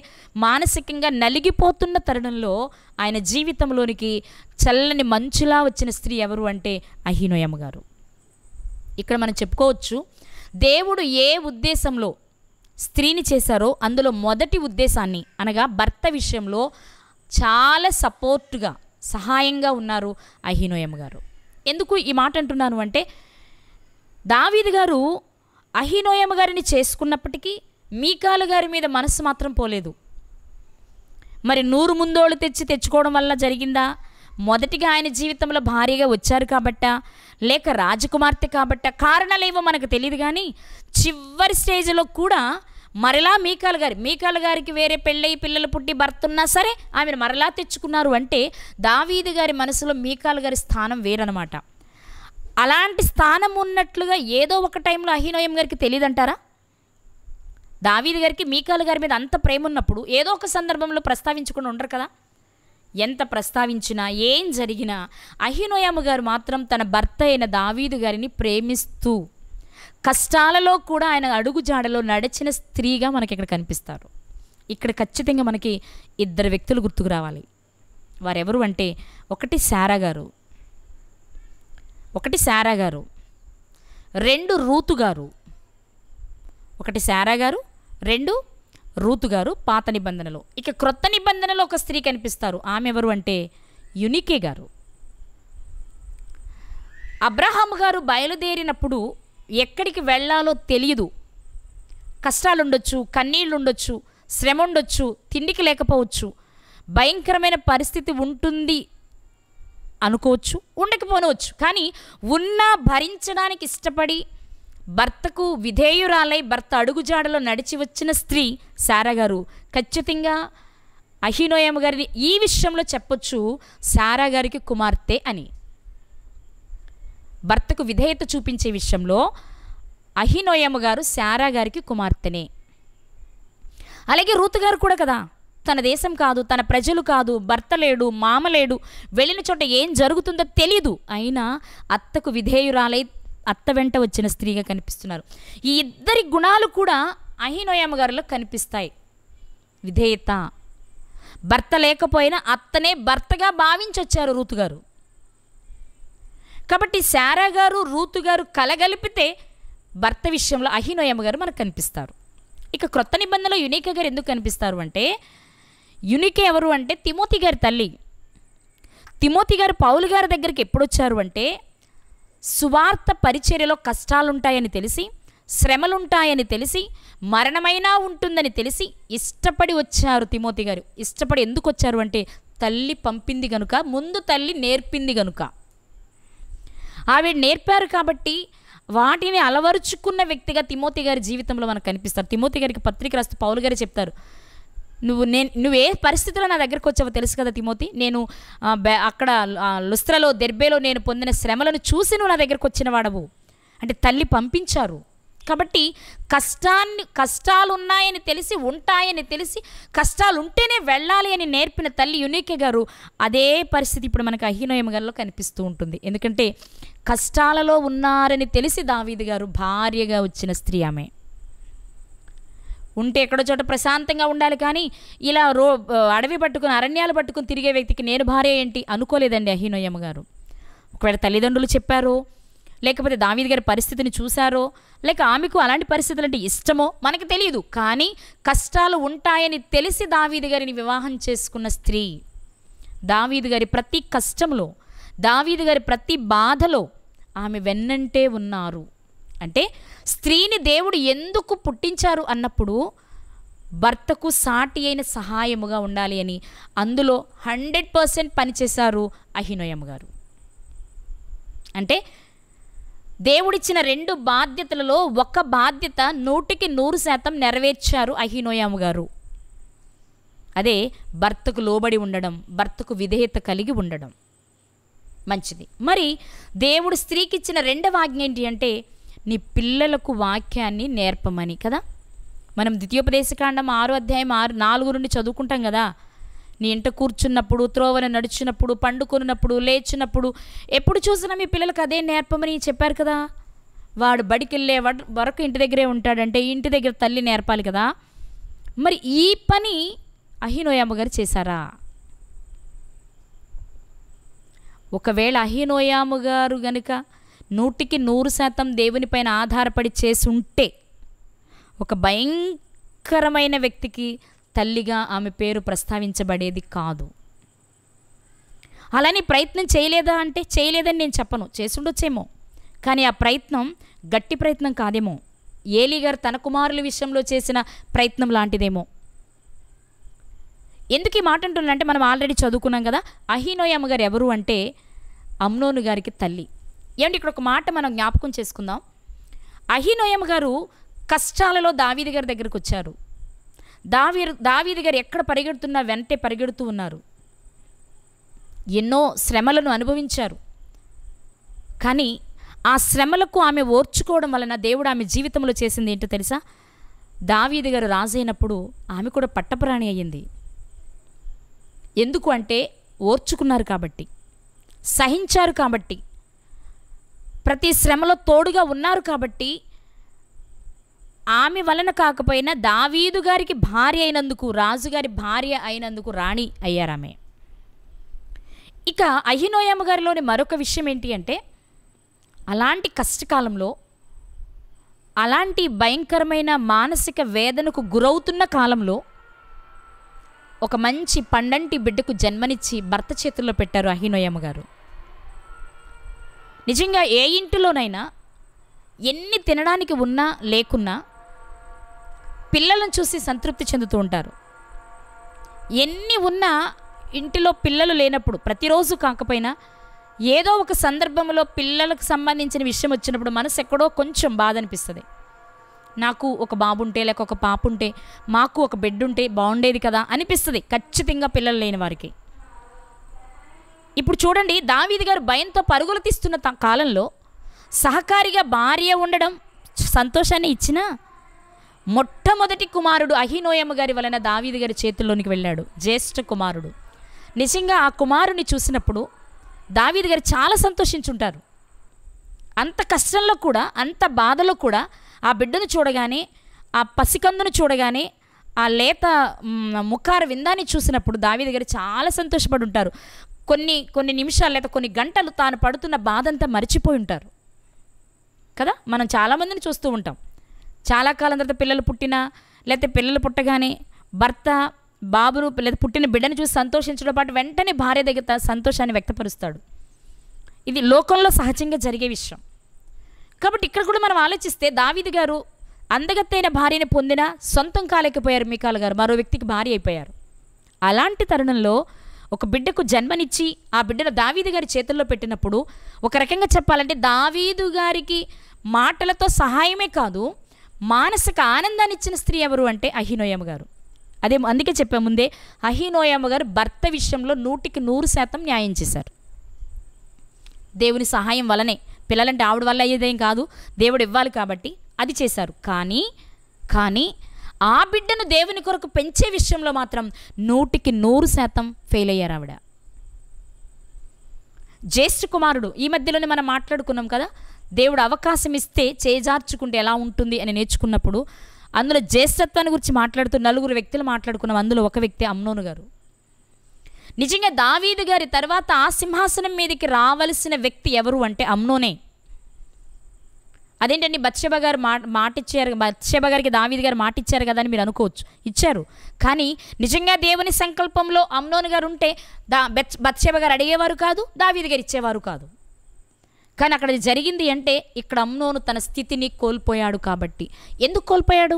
మానసికంగా నలిగిపోతున్న తరుణంలో ఆయన జీవితంలోనికి చల్లని మంచులా వచ్చిన స్త్రీ ఎవరు అంటే అహీనోయమ్మ గారు. ఇక్కడ మనం చెప్పుకోవచ్చు, దేవుడు ఏ ఉద్దేశంలో స్త్రీని చేశారో అందులో మొదటి ఉద్దేశాన్ని అనగా భర్త విషయంలో చాలా సపోర్టుగా, సహాయంగా ఉన్నారు అహీనోయమ్మ గారు. ఎందుకు ఈ మాట అంటున్నాను అంటే దావీదు గారు అహీనోయమ్మ గారిని చేసుకున్నప్పటికీ మీకాలు గారి మీద మనసు మాత్రం పోలేదు. మరి 100 ముందోళ్ళు తెచ్చుకోవడం వల్ల జరిగిందా? మొదటిగా ఆయన జీవితంలో భార్యగా వచ్చారు కాబట్టా, లేక రాజకుమార్తె కాబట్టా, కారణాలేవో మనకు తెలియదు. కానీ చివరి స్టేజ్లో కూడా మరలా మీకాలు గారికి వేరే పెళ్ళయి పిల్లలు పుట్టి భర్త ఉన్నా సరే ఆమెను మరలా తెచ్చుకున్నారు అంటే దావీదు గారి మనసులో మీకాలు గారి స్థానం వేరనమాట. అలాంటి స్థానం ఉన్నట్లుగా ఏదో ఒక టైంలో అహీనోయమ్మ గారికి తెలియదంటారా? దావీదు గారికి మీకాలు గారి మీద అంత ప్రేమ ఉన్నప్పుడు ఏదో ఒక సందర్భంలో ప్రస్తావించకుండా ఉండరు కదా. ఎంత ప్రస్తావించినా ఏం జరిగినా అహీనోయమ్మ గారు మాత్రం తన భర్త అయిన దావీదు గారిని ప్రేమిస్తూ కష్టాలలో కూడా ఆయన అడుగుజాడలో నడిచిన స్త్రీగా మనకి ఇక్కడ కనిపిస్తారు. ఇక్కడ ఖచ్చితంగా మనకి 2 వ్యక్తులు గుర్తుకు రావాలి. వారెవరు అంటే ఒకటి శారా గారు, 2 రూతు గారు. 1 శారా గారు, 2 రూతు గారు పాత నిబంధనలో. ఇక క్రొత్త నిబంధనలో ఒక స్త్రీ కనిపిస్తారు. ఆమె ఎవరు అంటే యునికే గారు. అబ్రహాము గారు బయలుదేరినప్పుడు ఎక్కడికి వెళ్ళాలో తెలియదు. కష్టాలుండొచ్చు, కన్నీళ్ళుండొచ్చు, శ్రమ ఉండొచ్చు, తిండికి లేకపోవచ్చు, భయంకరమైన పరిస్థితి ఉంటుంది అనుకోవచ్చు, ఉండకపోనవచ్చు. కానీ ఉన్నా భరించడానికి ఇష్టపడి భర్తకు విధేయురాలై భర్త అడుగుజాడలో నడిచి వచ్చిన స్త్రీ శారా గారు. ఖచ్చితంగా అహీనోయమ్మ గారిని ఈ విషయంలో చెప్పొచ్చు, శారా గారికి కుమార్తె అని. భర్తకు విధేయత చూపించే విషయంలో అహీనోయమ్మ గారు శారా గారికి కుమార్తెనే. అలాగే రూతు గారు కూడా కదా, తన దేశం కాదు, తన ప్రజలు కాదు, భర్త లేడు, మామ లేడు, వెళ్ళిన చోట ఏం జరుగుతుందో తెలియదు, అయినా అత్తకు విధేయురాలై అత్త వెంట వచ్చిన స్త్రీగా కనిపిస్తున్నారు. ఈ 2 గుణాలు కూడా అహీనోయమ్మ గారిలో కనిపిస్తాయి. విధేయత, భర్త లేకపోయినా అత్తనే భర్తగా భావించొచ్చారు రూతు గారు. కాబట్టి శారా గారు, రూతు గారు కలగలిపితే భర్త విషయంలో అహీనోయమ్మ గారు మనకు కనిపిస్తారు. ఇక క్రొత్త నిబంధనలో యునికే గారు ఎందుకు కనిపిస్తారు అంటే, యునికే ఎవరు అంటే తిమోతి గారి తల్లి. తిమోతి గారు పౌలు గారి దగ్గరికి ఎప్పుడు వచ్చారు అంటే, సువార్త పరిచర్యలో కష్టాలుంటాయని తెలిసి, శ్రమలుంటాయని తెలిసి, మరణమైనా ఉంటుందని తెలిసి ఇష్టపడి వచ్చారు తిమోతి గారు. ఇష్టపడి ఎందుకు వచ్చారు అంటే తల్లి పంపింది కనుక, ముందు తల్లి నేర్పింది కనుక. ఆవిడ నేర్పారు కాబట్టి వాటిని అలవరుచుకున్న వ్యక్తిగా తిమోతి గారి జీవితంలో మనకు కనిపిస్తారు. తిమోతి గారికి పత్రిక రాస్తూ పౌలు గారే చెప్తారు, నువ్వు ఏ పరిస్థితుల్లో నా దగ్గరకు వచ్చావో తెలుసు కదా తిమోతి, నేను అక్కడ లుస్త్రలో, దెర్బేలో నేను పొందిన శ్రమలను చూసి నువ్వు నా దగ్గరకు వచ్చిన వాడవు అంటే తల్లి పంపించారు. కాబట్టి కష్టాలు ఉన్నాయని తెలిసి, ఉంటాయని తెలిసి, కష్టాలు ఉంటేనే వెళ్ళాలి అని నేర్పిన తల్లి యునికే గారు. అదే పరిస్థితి ఇప్పుడు మనకు అహీనోయమ్మ గారిలో కనిపిస్తూ ఉంటుంది. ఎందుకంటే కష్టాలలో ఉన్నారని తెలిసి దావీదు గారు భార్యగా వచ్చిన స్త్రీ ఆమె. ఉంటే ఎక్కడో చోట ప్రశాంతంగా ఉండాలి, కానీ ఇలా అడవి పట్టుకుని, అరణ్యాలు పట్టుకుని తిరిగే వ్యక్తికి నేను భార్య ఏంటి అనుకోలేదండి అహీనోయమ్మ గారు. ఒకవేళ తల్లిదండ్రులు చెప్పారో, లేకపోతే దావీదు గారి పరిస్థితిని చూశారో, లేక ఆమెకు అలాంటి పరిస్థితులు అంటే ఇష్టమో మనకు తెలియదు, కానీ కష్టాలు ఉంటాయని తెలిసి దావీదు గారిని వివాహం చేసుకున్న స్త్రీ. దావీదు గారి ప్రతి కష్టంలో, దావీదు గారి ప్రతి బాధలో ఆమె వెన్నంటే ఉన్నారు. అంటే స్త్రీని దేవుడు ఎందుకు పుట్టించారు అన్నప్పుడు భర్తకు సాటి అయిన సహాయముగా ఉండాలి అని అందులో 100% పనిచేశారు అహీనోయమ్మ గారు. అంటే దేవుడిచ్చిన 2 బాధ్యతలలో ఒక బాధ్యత 100% నెరవేర్చారు అహీనోయమ్మ గారు. అదే భర్తకు లోబడి ఉండడం, భర్తకు విధేయత కలిగి ఉండడం. మంచిది. మరి దేవుడు స్త్రీకి ఇచ్చిన రెండవ ఆజ్ఞ ఏంటి అంటే, నీ పిల్లలకు వాక్యాన్ని నేర్పమని కదా. మనం ద్వితీయోపదేశకాండం 6వ అధ్యాయం 4 నుండి చదువుకుంటాం కదా. నీ ఇంట కూర్చున్నప్పుడు, త్రోవన నడుచున్నప్పుడు, పండుకొన్నప్పుడు, లేచినప్పుడు, ఎప్పుడు చూసినా మీ పిల్లలకు అదే నేర్పమని చెప్పారు కదా. వాడు బడికి వెళ్ళే వరకు ఇంటి దగ్గరే ఉంటాడంటే ఇంటి దగ్గర తల్లి నేర్పాలి కదా. మరి ఈ పని అహీనోయమ్మ గారు చేశారా? ఒకవేళ అహీనోయమ్మ గారు గనుక 100% దేవునిపైన ఆధారపడి చేసి ఉంటే, ఒక భయంకరమైన వ్యక్తికి తల్లిగా ఆమె పేరు ప్రస్తావించబడేది కాదు. అలానే ప్రయత్నం చేయలేదా అంటే చేయలేదని నేను చెప్పను, చేసుండొచ్చేమో. కానీ ఆ ప్రయత్నం గట్టి ప్రయత్నం కాదేమో. ఏలీ గారు తన కుమారుల విషయంలో చేసిన ప్రయత్నం లాంటిదేమో. ఎందుకు ఈ మాట అంటున్నానంటే, మనం ఆల్రెడీ చదువుకున్నాం కదా. అహీనోయమ్మ గారు ఎవరు అంటే అమ్నోను గారికి తల్లి. ఏమంటే ఇక్కడ ఒక మాట మనం జ్ఞాపకం చేసుకుందాం. అహీనోయమ్మ గారు కష్టాలలో దావీదు గారి దగ్గరకు వచ్చారు. దావీదు గారు ఎక్కడ పరిగెడుతున్నా వెంటే పరిగెడుతూ ఉన్నారు. ఎన్నో శ్రమలను అనుభవించారు. కానీ ఆ శ్రమలకు ఆమె ఓర్చుకోవడం వలన దేవుడు ఆమె జీవితంలో చేసింది ఏంటో తెలుసా? దావీదు గారు రాజైనప్పుడు ఆమె కూడా పట్టపురాణి అయ్యింది. ఎందుకు అంటే ఓర్చుకున్నారు కాబట్టి, సహించారు కాబట్టి, ప్రతి శ్రమలో తోడుగా ఉన్నారు కాబట్టి. ఆమె వలన కాకపోయినా దావీదు గారికి భార్య అయినందుకు, రాజుగారి భార్య అయినందుకు రాణి అయ్యారామె. ఇక అహీనోయమ్మ గారిలోని మరొక విషయం ఏంటి అంటే, అలాంటి కష్టకాలంలో, అలాంటి భయంకరమైన మానసిక వేదనకు గురవుతున్న కాలంలో ఒక మంచి పండంటి బిడ్డకు జన్మనిచ్చి భర్త చేతుల్లో పెట్టారు అహీనోయమ్మ గారు. నిజంగా ఏ ఇంటిలోనైనా ఎన్ని తినడానికి ఉన్నా లేకున్నా పిల్లలను చూసి సంతృప్తి చెందుతూ ఉంటారు. ఎన్ని ఉన్నా ఇంటిలో పిల్లలు లేనప్పుడు, ప్రతిరోజు కాకపోయినా ఏదో ఒక సందర్భంలో పిల్లలకు సంబంధించిన విషయం వచ్చినప్పుడు మనసు ఎక్కడో కొంచెం బాధ అనిపిస్తుంది. నాకు ఒక బాబు ఉంటే, లేక ఒక పాప ఉంటే, మాకు ఒక బిడ్డ ఉంటే బాగుండేది కదా అనిపిస్తుంది ఖచ్చితంగా పిల్లలు లేని వారికి. ఇప్పుడు చూడండి, దావీదు గారు భయంతో పరుగులు తీస్తున్న కాలంలో సహకారిగా భార్య ఉండడం సంతోషాన్ని ఇచ్చినా, మొట్టమొదటి కుమారుడు అహీనోయమ్మ గారి వలన దావీదు గారి చేతుల్లోనికి వెళ్ళాడు, జ్యేష్ఠ కుమారుడు. నిజంగా ఆ కుమారుని చూసినప్పుడు దావీదు గారు చాలా సంతోషించుంటారు. అంత కష్టంలో కూడా, అంత బాధలో కూడా ఆ బిడ్డను చూడగానే, ఆ పసికందును చూడగానే, ఆ లేత ముఖార విందాన్ని చూసినప్పుడు దావీదు గారు చాలా సంతోషపడి ఉంటారు. కొన్ని నిమిషాలు లేదా కొన్ని గంటలు తాను పడుతున్న బాధ అంతా మర్చిపోయి ఉంటారు కదా. మనం చాలామందిని చూస్తూ ఉంటాం. చాలా కాలం తర్వాత పిల్లలు పుట్టినా, లేకపోతే పిల్లలు పుట్టగానే భర్త బాబును లేదా పుట్టిన బిడ్డను చూసి సంతోషించడం పాటు వెంటనే భార్య దగ్గర సంతోషాన్ని వ్యక్తపరుస్తాడు. ఇది లోకంలో సహజంగా జరిగే విషయం. కాబట్టి ఇక్కడ కూడా మనం ఆలోచిస్తే దావీదు గారు అందగత్తైన భార్యని పొందిన, సొంతం కాలేకపోయారు మీకాల్ గారు, మరో వ్యక్తికి భార్య అయిపోయారు. అలాంటి తరుణంలో ఒక బిడ్డకు జన్మనిచ్చి ఆ బిడ్డను దావీదు గారి చేతుల్లో పెట్టినప్పుడు, ఒక రకంగా చెప్పాలంటే దావీదు గారికి మాటలతో సహాయమే కాదు, మానసిక ఆనందాన్ని ఇచ్చిన స్త్రీ ఎవరు అంటే అహీనోయమ్మ గారు. అందుకే చెప్పే ముందే అహీనోయమ్మ గారు భర్త విషయంలో 100% న్యాయం చేశారు. దేవుని సహాయం వలనే, పిల్లలంటే ఆవిడ వల్ల అయ్యేదేం కాదు, దేవుడు ఇవ్వాలి కాబట్టి అది చేశారు. కానీ ఆ బిడ్డను దేవుని కొరకు పెంచే విషయంలో మాత్రం 100% ఫెయిల్ అయ్యారు ఆవిడ. జ్యేష్ఠ కుమారుడు, ఈ మధ్యలోనే మనం మాట్లాడుకున్నాం కదా, దేవుడు అవకాశం ఇస్తే చేజార్చుకుంటే ఎలా ఉంటుంది అని నేర్చుకున్నప్పుడు అందులో జ్యేష్ఠత్వాన్ని గురించి మాట్లాడుతూ 4 వ్యక్తులు మాట్లాడుకున్నాం. అందులో ఒక వ్యక్తి అమ్నోను గారు. నిజంగా దావీదు గారి తర్వాత ఆ సింహాసనం మీదకి రావలసిన వ్యక్తి ఎవరు అంటే అమ్నోనే. అదేంటండి, బత్షెబ గారు మాట ఇచ్చారు, బత్షెబ గారికి దావీదు గారు మాట ఇచ్చారు కదా అని మీరు అనుకోవచ్చు, ఇచ్చారు. కానీ నిజంగా దేవుని సంకల్పంలో అమ్నోను గారు ఉంటే బత్షెబ గారు అడిగేవారు కాదు, దావీదు గారు ఇచ్చేవారు కాదు. కానీ అక్కడ జరిగింది అంటే, ఇక్కడ అమ్నోను తన స్థితిని కోల్పోయాడు. కాబట్టి ఎందుకు కోల్పోయాడు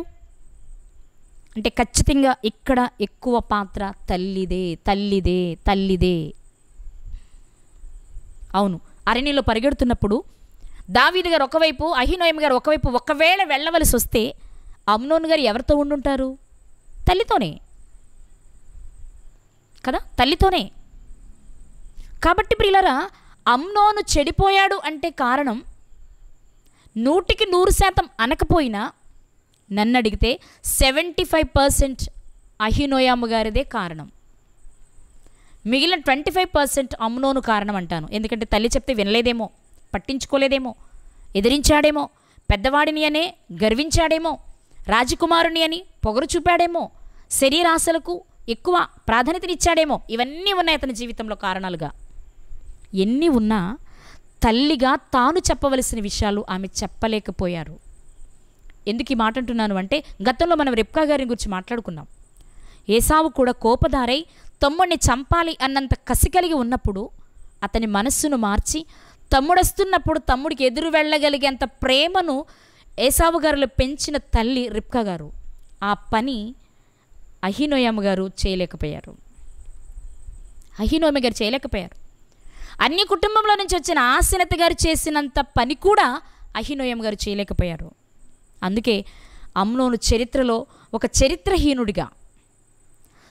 అంటే, ఖచ్చితంగా ఇక్కడ ఎక్కువ పాత్ర తల్లిదే. అవును, అరణ్యంలో పరిగెడుతున్నప్పుడు దావీదు గారు ఒకవైపు, అహీనోయమ్మ గారు ఒకవైపు ఒకవేళ వెళ్ళవలసి వస్తే అమ్నోను గారు ఎవరితో ఉండుంటారు? తల్లితోనే కదా, తల్లితోనే. కాబట్టి ప్రియులారా, అమ్నోను చెడిపోయాడు అంటే కారణం 100% అనకపోయినా నన్ను అడిగితే 75% అహీనోయాము గారిదే కారణం. మిగిలిన 25% అమ్నోను కారణం అంటాను. ఎందుకంటే తల్లి చెప్తే వినలేదేమో, పట్టించుకోలేదేమో, ఎదిరించాడేమో, పెద్దవాడిని అనే గర్వించాడేమో, రాజకుమారుని అని పొగరు చూపాడేమో, శరీరాశలకు ఎక్కువ ప్రాధాన్యతనిచ్చాడేమో. ఇవన్నీ ఉన్నాయి అతని జీవితంలో కారణాలుగా. ఎన్ని ఉన్నా తల్లిగా తాను చెప్పవలసిన విషయాలు ఆమె చెప్పలేకపోయారు. ఎందుకు ఈ మాట అంటున్నాను అంటే, గతంలో మనం రెబ్కా గారిని గురించి మాట్లాడుకున్నాం. ఏసావు కూడా కోపదారై తమ్ముడిని చంపాలి అన్నంత కసి కలిగి ఉన్నప్పుడు అతని మనస్సును మార్చి తమ్ముడొస్తున్నప్పుడు తమ్ముడికి ఎదురు వెళ్ళగలిగేంత ప్రేమను ఏసావు గారిలో పెంచిన తల్లి రిబ్కా గారు. ఆ పని అహీనోయము గారు చేయలేకపోయారు. అహీనోయము గారు చేయలేకపోయారు. అన్ని కుటుంబంలో నుంచి వచ్చిన ఆసనత గారు చేసినంత పని కూడా అహీనోయము గారు చేయలేకపోయారు. అందుకే అమ్నోను చరిత్రలో ఒక చరిత్రహీనుడిగా,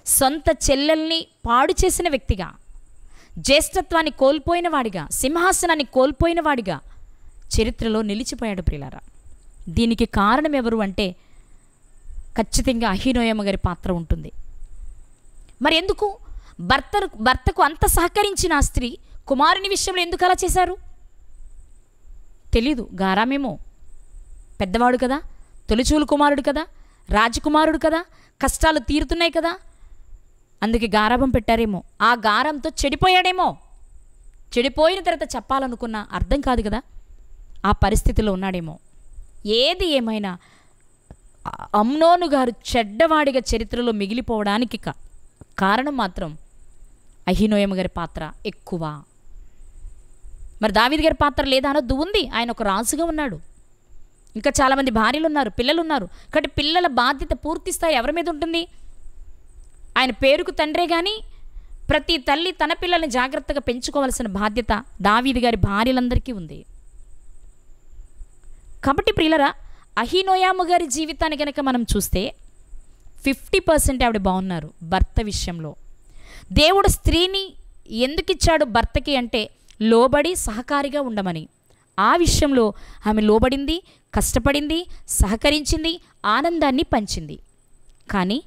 సొంత చెల్లెల్ని పాడు చేసిన వ్యక్తిగా, జ్యేష్ఠత్వాన్ని కోల్పోయిన వాడిగా, సింహాసనాన్ని కోల్పోయిన వాడిగా చరిత్రలో నిలిచిపోయాడు ప్రియులారా. దీనికి కారణం ఎవరు అంటే ఖచ్చితంగా అహీనోయము గారి పాత్ర ఉంటుంది. మరి ఎందుకు భర్తకు అంత సహకరించిన ఆ స్త్రీ కుమారుని విషయంలో ఎందుకు అలా చేశారు తెలీదు. గారామేమో, పెద్దవాడు కదా, తొలిచూలు కుమారుడు కదా, రాజకుమారుడు కదా, కష్టాలు తీరుతున్నాయి కదా, అందుకే గారాభం పెట్టారేమో. ఆ గారంతో చెడిపోయాడేమో. చెడిపోయిన తర్వాత చెప్పాలనుకున్న అర్థం కాదు కదా, ఆ పరిస్థితిలో ఉన్నాడేమో. ఏది ఏమైనా అమ్నోను గారు చెడ్డవాడిగా చరిత్రలో మిగిలిపోవడానికి కారణం మాత్రం అహీనోయము గారి పాత్ర ఎక్కువ. మరి దావీదు గారి పాత్ర లేదా అనొద్దు, ఉంది. ఆయన ఒక రాజుగా ఉన్నాడు. ఇంకా చాలామంది భార్యలు ఉన్నారు, పిల్లలు ఉన్నారు. కాబట్టి పిల్లల బాధ్యత పూర్తి స్థాయి ఎవరి మీద ఉంటుంది? ఆయన పేరుకు తండ్రే కానీ ప్రతి తల్లి తన పిల్లల్ని జాగ్రత్తగా పెంచుకోవాల్సిన బాధ్యత దావీదు గారి భార్యలందరికీ ఉంది. కాబట్టి ప్రియులరా, అహీనోయాము గారి జీవితాన్ని కనుక మనం చూస్తే 50% ఆవిడ బాగున్నారు భర్త విషయంలో. దేవుడు స్త్రీని ఎందుకు ఇచ్చాడు భర్తకి అంటే లోబడి సహకారిగా ఉండమని. ఆ విషయంలో ఆమె లోబడింది, కష్టపడింది, సహకరించింది, ఆనందాన్ని పంచింది. కానీ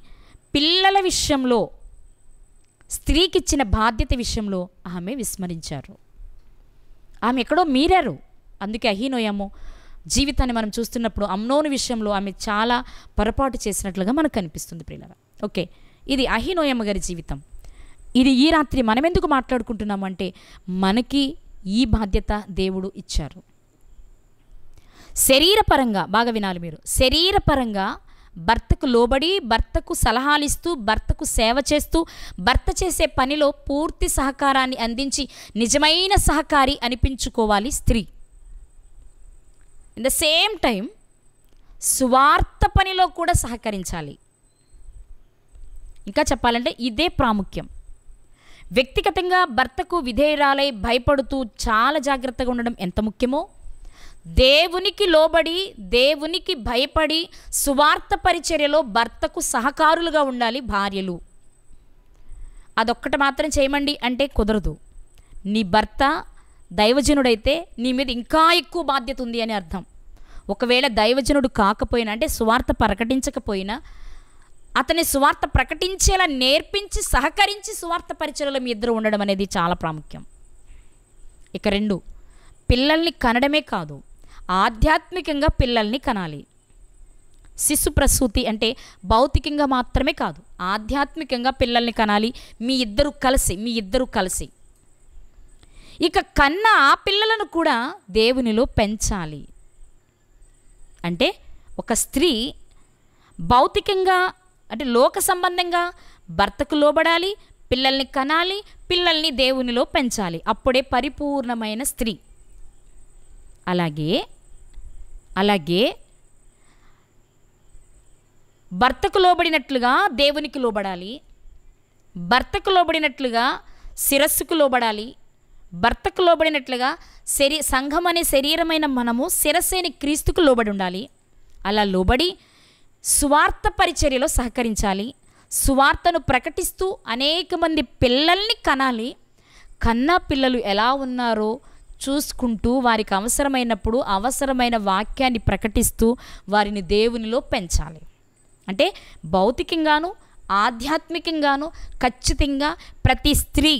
పిల్లల విషయంలో, స్త్రీకిచ్చిన బాధ్యత విషయంలో ఆమె విస్మరించారు. ఆమె ఎక్కడో మీరారు. అందుకే అహీనోయము జీవితాన్ని మనం చూస్తున్నప్పుడు అమ్నోను విషయంలో ఆమె చాలా పొరపాటు చేసినట్లుగా మనకు కనిపిస్తుంది ప్రియులారా. ఓకే, ఇది అహీనోయమ్మ గారి జీవితం. ఇది ఈ రాత్రి మనం ఎందుకు మాట్లాడుకుంటున్నాము అంటే, మనకి ఈ బాధ్యత దేవుడు ఇచ్చారు. శరీరపరంగా బాగా వినాలి మీరు. శరీరపరంగా భర్తకు లోబడి, భర్తకు సలహాలిస్తూ, భర్తకు సేవ చేస్తూ, భర్త చేసే పనిలో పూర్తి సహకారాన్ని అందించి నిజమైన సహకారి అనిపించుకోవాలి స్త్రీ. ఇన్ ద సేమ్ టైం సువార్త పనిలో కూడా సహకరించాలి. ఇంకా చెప్పాలంటే ఇదే ప్రాముఖ్యం. వ్యక్తిగతంగా భర్తకు విధేయురాలై భయపడుతూ చాలా జాగ్రత్తగా ఉండడం ఎంత ముఖ్యమో, దేవునికి లోబడి, దేవునికి భయపడి సువార్త పరిచర్యలో భర్తకు సహకారులుగా ఉండాలి భార్యలు. అదొక్కటి మాత్రం చేయమండి అంటే కుదరదు. నీ భర్త దైవజనుడైతే నీ మీద ఇంకా ఎక్కువ బాధ్యత ఉంది అని అర్థం. ఒకవేళ దైవజనుడు కాకపోయినా, అంటే సువార్త ప్రకటించకపోయినా, అతని సువార్త ప్రకటించేలా నేర్పించి సహకరించి సువార్త పరిచర్యలో మీ ఇద్దరు ఉండడం అనేది చాలా ప్రాముఖ్యం. ఇక 2, పిల్లల్ని కనడమే కాదు, ఆధ్యాత్మికంగా పిల్లల్ని కనాలి. శిశు ప్రసూతి అంటే భౌతికంగా మాత్రమే కాదు, ఆధ్యాత్మికంగా పిల్లల్ని కనాలి. మీ ఇద్దరు కలిసి ఇక కన్న ఆ పిల్లలను కూడా దేవునిలో పెంచాలి. అంటే ఒక స్త్రీ భౌతికంగా అంటే లోక సంబంధంగా భర్తకు లోబడాలి, పిల్లల్ని కనాలి, పిల్లల్ని దేవునిలో పెంచాలి. అప్పుడే పరిపూర్ణమైన స్త్రీ. అలాగే భర్తకు లోబడినట్లుగా దేవునికి లోబడాలి, భర్తకు లోబడినట్లుగా శిరస్సుకు లోబడాలి, భర్తకు లోబడినట్లుగా సంఘం అనే శరీరమైన మనము శిరస్సైన క్రీస్తుకు లోబడి ఉండాలి. అలా లోబడి సువార్త పరిచర్యలో సహకరించాలి. సువార్తను ప్రకటిస్తూ అనేక మంది పిల్లల్ని కనాలి. కన్నా పిల్లలు ఎలా ఉన్నారో చూసుకుంటూ వారికి అవసరమైనప్పుడు అవసరమైన వాక్యాన్ని ప్రకటిస్తూ వారిని దేవునిలో పెంచాలి. అంటే భౌతికంగాను ఆధ్యాత్మికంగాను ఖచ్చితంగా ప్రతి స్త్రీ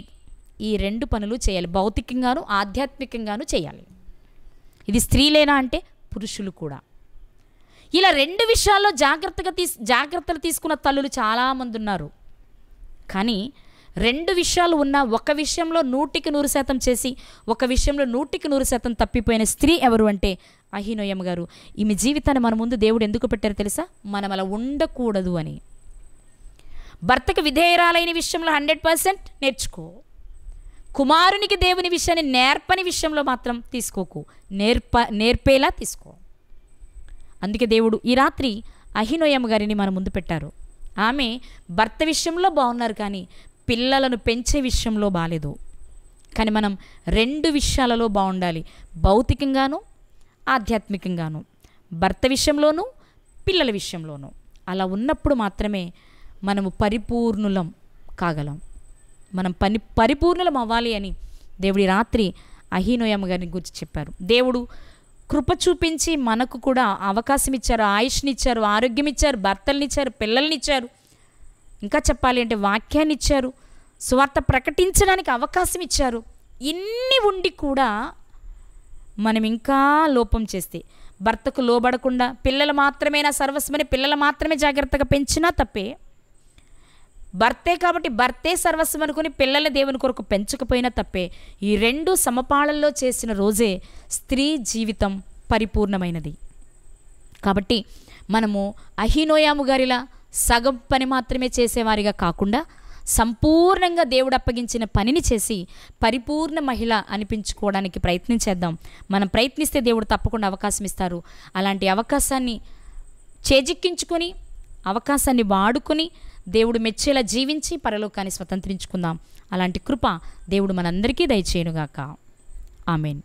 ఈ 2 పనులు చేయాలి. భౌతికంగాను ఆధ్యాత్మికంగాను చేయాలి. ఇది స్త్రీలేనా అంటే పురుషులు కూడా. ఇలా 2 విషయాల్లో జాగ్రత్తలు తీసుకున్న తల్లులు చాలామంది ఉన్నారు. కానీ 2 విషయాలు ఉన్నా ఒక విషయంలో 100% చేసి ఒక విషయంలో 100% తప్పిపోయిన స్త్రీ ఎవరు అంటే అహీనోయమ్మ గారు. ఈమె జీవితాన్ని మన ముందు దేవుడు ఎందుకు పెట్టారో తెలుసా? మనం అలా ఉండకూడదు అని. భర్తకు విధేయరాలైన విషయంలో 100% నేర్చుకో. కుమారునికి దేవుని విషయాన్ని నేర్పని విషయంలో మాత్రం తీసుకోకు, నేర్పేలా తీసుకో. అందుకే దేవుడు ఈ రాత్రి అహీనోయమ్మ గారిని మన ముందు పెట్టారు. ఆమె భర్త విషయంలో బాగున్నారు, కానీ పిల్లలను పెంచే విషయంలో బాలేదు. కానీ మనం 2 విషయాలలో బాగుండాలి, భౌతికంగాను ఆధ్యాత్మికంగాను, భర్త విషయంలోనూ పిల్లల విషయంలోనూ. అలా ఉన్నప్పుడు మాత్రమే మనము పరిపూర్ణులం కాగలం. మనం పరిపూర్ణులం అవ్వాలి అని దేవుడి రాత్రి అహీనోయమ్మ గారిని గురించి చెప్పారు. దేవుడు కృప చూపించి మనకు కూడా అవకాశం ఇచ్చారు, ఆయుష్నిచ్చారు, ఆరోగ్యం ఇచ్చారు, భర్తలనిచ్చారు, పిల్లల్నిచ్చారు, ఇంకా చెప్పాలి అంటే వాక్యాన్ని ఇచ్చారు, సువార్త ప్రకటించడానికి అవకాశం ఇచ్చారు. ఇన్ని ఉండి కూడా మనం ఇంకా లోపం చేస్తే, భర్తకు లోబడకుండా పిల్లలు మాత్రమే నా సర్వస్వమని పిల్లలు మాత్రమే జాగ్రత్తగా పెంచినా తప్పే. భర్తే కాబట్టి భర్తే సర్వస్వం అనుకుని పిల్లల దేవుని కొరకు పెంచకపోయినా తప్పే. ఈ 2 సమపాళల్లో చేసిన రోజే స్త్రీ జీవితం పరిపూర్ణమైనది. కాబట్టి మనము అహీనోయమ్మ గారిలా సగం పని మాత్రమే చేసేవారిగా కాకుండా సంపూర్ణంగా దేవుడు అప్పగించిన పనిని చేసి పరిపూర్ణ మహిళ అనిపించుకోవడానికి ప్రయత్నించేద్దాం. మనం ప్రయత్నిస్తే దేవుడు తప్పకుండా అవకాశం ఇస్తారు. అలాంటి అవకాశాన్ని చేజిక్కించుకొని అవకాశాన్ని వాడుకొని దేవుడు మెచ్చేలా జీవించి పరలోకాన్ని స్వతంత్రించుకుందాం. అలాంటి కృప దేవుడు మనందరికీ దయచేయునుగాక. ఆమెన్.